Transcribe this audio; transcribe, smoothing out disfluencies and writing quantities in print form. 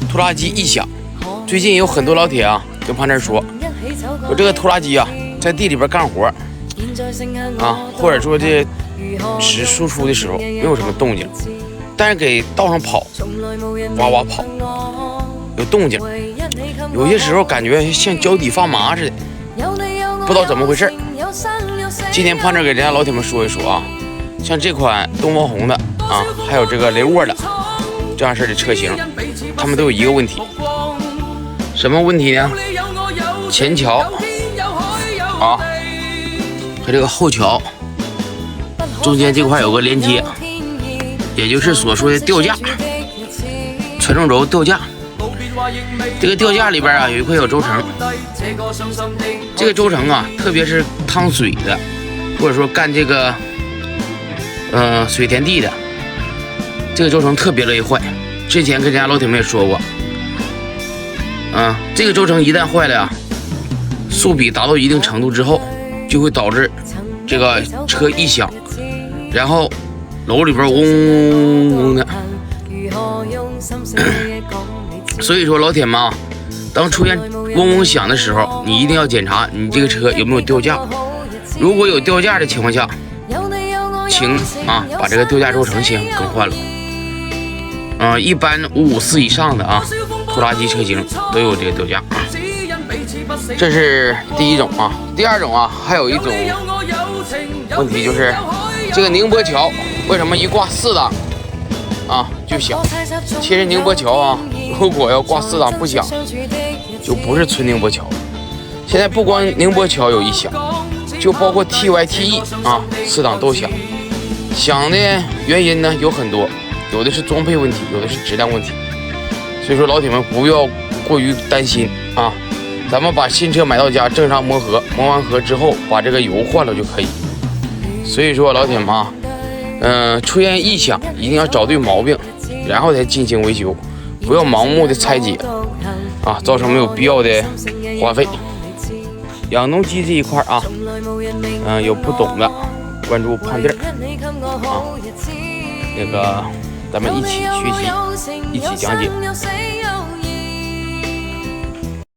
拖拉机异响。最近有很多老铁啊跟胖子说，我这个拖拉机啊在地里边干活啊，或者说这使输出的时候没有什么动静，但是给道上跑，哇哇跑，有动静。有些时候感觉像脚底发麻似的，不知道怎么回事。今天胖子给人家老铁们说一说啊，像这款东方红的啊，还有这个雷沃的这样式的车型，他们都有一个问题，什么问题呢？前桥啊和这个后桥中间这块有个连接，也就是所说的吊架，传动轴吊架。这个吊架里边啊有一块有轴承，这个轴承啊，特别是趟水的，或者说干这个水田地的，这个轴承特别容易坏。之前跟人家老铁们也说过，这个轴承一旦坏了呀，速比达到一定程度之后，就会导致这个车异响，然后楼里边嗡嗡嗡的。所以说老铁们啊，当出现嗡嗡响的时候，你一定要检查你这个车有没有吊架。如果有吊架的情况下，请把这个吊架轴承先更换了。一般554以上的拖拉机车型都有这个吊架。这是第一种啊。第二种啊，还有一种问题就是这个宁波桥为什么一挂4档就响？其实宁波桥如果要挂4档不响，就不是纯宁波桥。现在不光宁波桥有异响，就包括 TYTE 4档都响。响的原因呢有很多，有的是装配问题，有的是质量问题。所以说老铁们不要过于担心咱们把新车买到家，正常磨合，磨完合之后把这个油换了就可以。所以说老铁们出现异响一定要找对毛病，然后再进行维修，不要盲目的拆解造成没有必要的花费。养农机这一块有不懂的关注胖弟那个咱们一起学习，一起讲解。